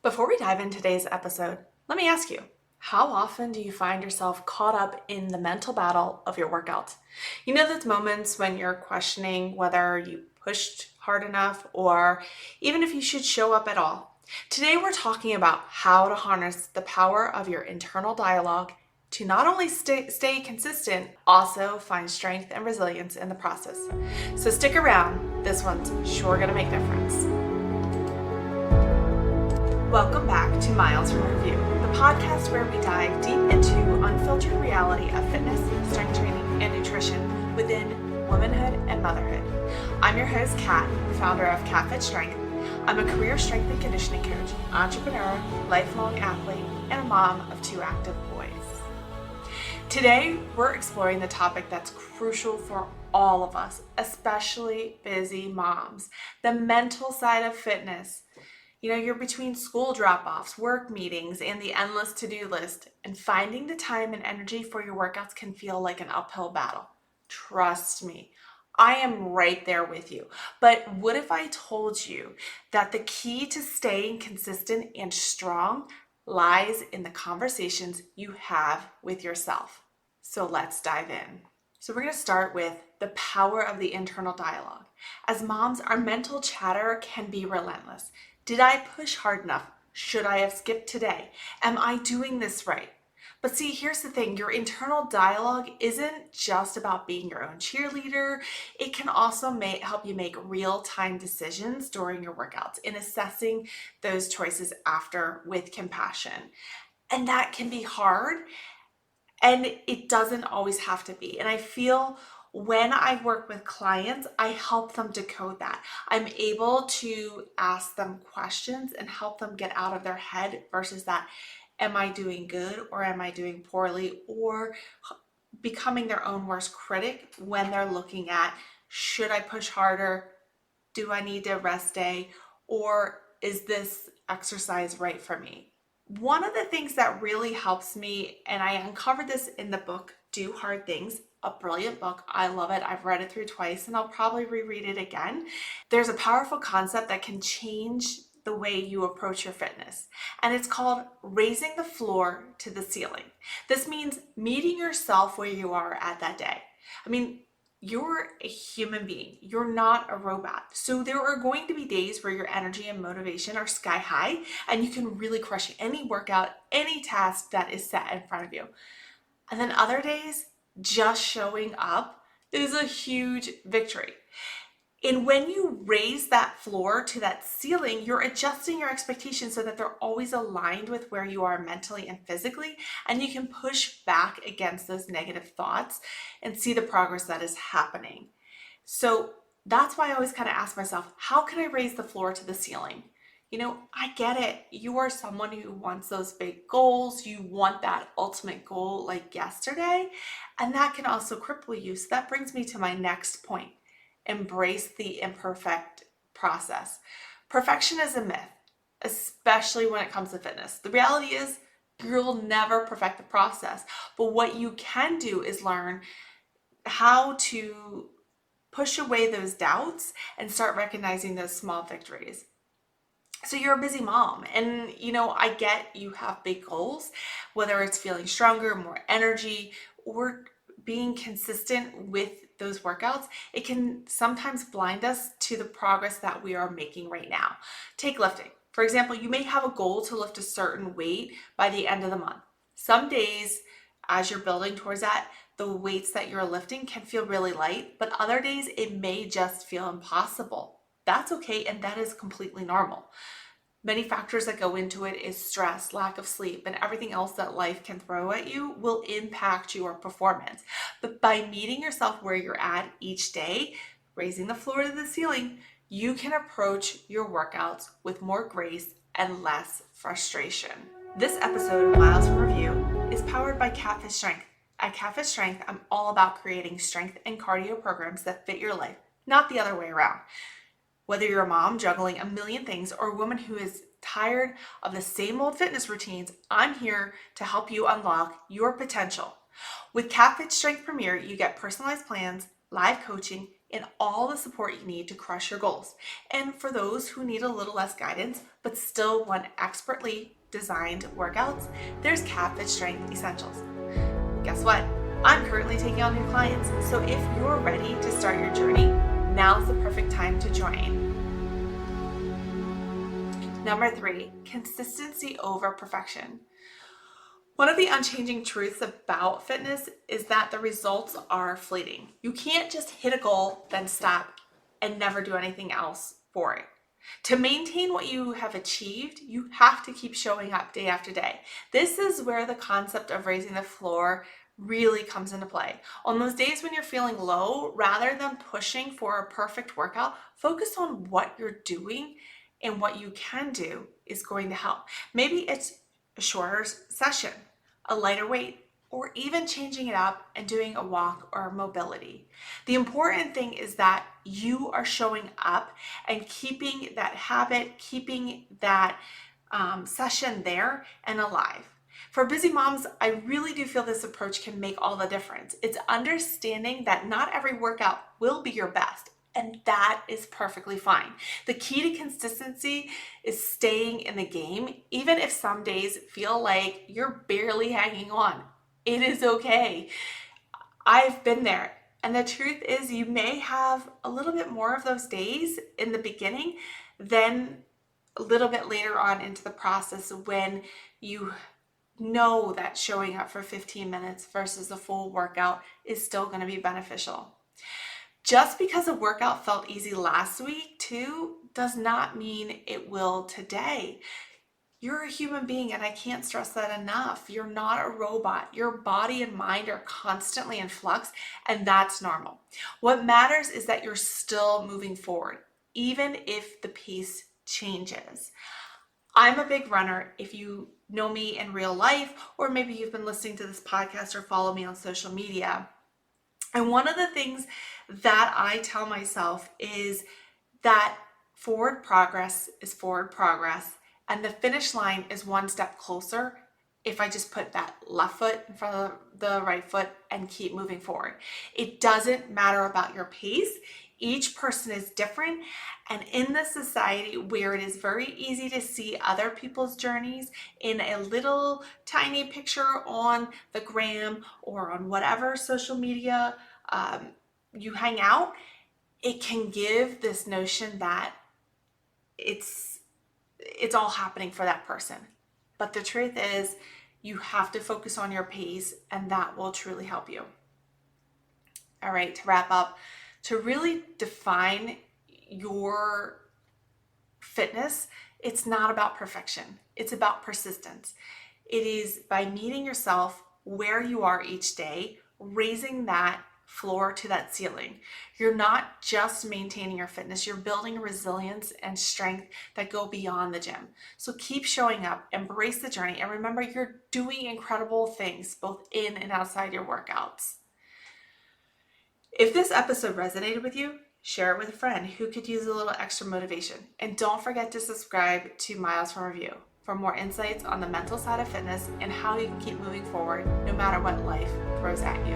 Before we dive into today's episode, let me ask you, how often do you find yourself caught up in the mental battle of your workouts? You know those moments when you're questioning whether you pushed hard enough or even if you should show up at all. Today we're talking about how to harness the power of your internal dialogue to not only stay consistent, also find strength and resilience in the process. So stick around, this one's sure gonna make a difference. Welcome back to Miles from Review, the podcast where we dive deep into unfiltered reality of fitness, strength training, and nutrition within womanhood and motherhood. I'm your host, Kat, founder of Cat Fit Strength. I'm a career strength and conditioning coach, entrepreneur, lifelong athlete, and a mom of 2 active boys. Today, we're exploring the topic that's crucial for all of us, especially busy moms, the mental side of fitness. You know, you're between school drop-offs, work meetings, and the endless to-do list, and finding the time and energy for your workouts can feel like an uphill battle. Trust me, I am right there with you. But what if I told you that the key to staying consistent and strong lies in the conversations you have with yourself? So let's dive in. So we're going to start with the power of the internal dialogue. As moms, our mental chatter can be relentless. Did I push hard enough? Should I have skipped today? Am I doing this right? But see, here's the thing. Your internal dialogue isn't just about being your own cheerleader. It can also help you make real-time decisions during your workouts and assessing those choices after with compassion. And that can be hard, and it doesn't always have to be. And I feel when I work with clients, I help them decode that. I'm able to ask them questions and help them get out of their head versus that, am I doing good or am I doing poorly, or becoming their own worst critic when they're looking at, should I push harder? Do I need a rest day? Or is this exercise right for me? One of the things that really helps me, and I uncovered this in the book, Do Hard Things, a brilliant book. I love it. I've read it through twice and I'll probably reread it again. There's a powerful concept that can change the way you approach your fitness, and it's called raising the floor to the ceiling. This means meeting yourself where you are at that day. I mean, you're a human being. You're not a robot. So there are going to be days where your energy and motivation are sky high and you can really crush any workout, any task that is set in front of you. And then other days, just showing up is a huge victory. And when you raise that floor to that ceiling, you're adjusting your expectations so that they're always aligned with where you are mentally and physically, and you can push back against those negative thoughts and see the progress that is happening. So that's why I always kind of ask myself, how can I raise the floor to the ceiling? You know, I get it. You are someone who wants those big goals. You want that ultimate goal like yesterday, and that can also cripple you. So that brings me to my next point. Embrace the imperfect process. Perfection is a myth, especially when it comes to fitness. The reality is you'll never perfect the process, but what you can do is learn how to push away those doubts and start recognizing those small victories. So you're a busy mom, and you know, I get you have big goals, whether it's feeling stronger, more energy, or being consistent with those workouts. It can sometimes blind us to the progress that we are making right now. Take lifting. For example, you may have a goal to lift a certain weight by the end of the month. Some days, as you're building towards that, the weights that you're lifting can feel really light, but other days it may just feel impossible. That's okay, and that is completely normal. Many factors that go into it is stress, lack of sleep, and everything else that life can throw at you will impact your performance. But by meeting yourself where you're at each day, raising the floor to the ceiling, you can approach your workouts with more grace and less frustration. This episode of Miles from Review is powered by Cat Fit Strength. At Cat Fit Strength, I'm all about creating strength and cardio programs that fit your life, not the other way around. Whether you're a mom juggling a million things or a woman who is tired of the same old fitness routines, I'm here to help you unlock your potential. With Cat Fit Strength Premier, you get personalized plans, live coaching, and all the support you need to crush your goals. And for those who need a little less guidance, but still want expertly designed workouts, there's Catfish Strength Essentials. Guess what? I'm currently taking on new clients, so if you're ready to start your journey, now's the perfect time to join. Number 3, consistency over perfection. One of the unchanging truths about fitness is that the results are fleeting. You can't just hit a goal, then stop and never do anything else for it. To maintain what you have achieved, you have to keep showing up day after day. This is where the concept of raising the floor really comes into play. On those days when you're feeling low, rather than pushing for a perfect workout, focus on what you're doing and what you can do is going to help. Maybe it's a shorter session, a lighter weight, or even changing it up and doing a walk or mobility. The important thing is that you are showing up and keeping that habit, keeping that session there and alive. For busy moms, I really do feel this approach can make all the difference. It's understanding that not every workout will be your best, and that is perfectly fine. The key to consistency is staying in the game, even if some days feel like you're barely hanging on. It is okay. I've been there. And the truth is, you may have a little bit more of those days in the beginning than a little bit later on into the process when you know that showing up for 15 minutes versus a full workout is still going to be beneficial. Just because a workout felt easy last week too does not mean it will today. You're a human being, and I can't stress that enough. You're not a robot. Your body and mind are constantly in flux, and that's normal. What matters is that you're still moving forward, even if the pace changes. I'm a big runner. If you know me in real life, or maybe you've been listening to this podcast or follow me on social media. And one of the things that I tell myself is that forward progress is forward progress, and the finish line is one step closer if I just put that left foot in front of the right foot and keep moving forward. It doesn't matter about your pace. Each person is different, and in this society where it is very easy to see other people's journeys in a little tiny picture on the gram or on whatever social media you hang out, it can give this notion that it's all happening for that person. But the truth is, you have to focus on your pace, and that will truly help you. All right, to wrap up, to really define your fitness, it's not about perfection. It's about persistence. It is by meeting yourself where you are each day, raising that floor to that ceiling. You're not just maintaining your fitness, you're building resilience and strength that go beyond the gym. So keep showing up, embrace the journey, and remember you're doing incredible things both in and outside your workouts. If this episode resonated with you, share it with a friend who could use a little extra motivation. And don't forget to subscribe to MilesFromHerView for more insights on the mental side of fitness and how you can keep moving forward no matter what life throws at you.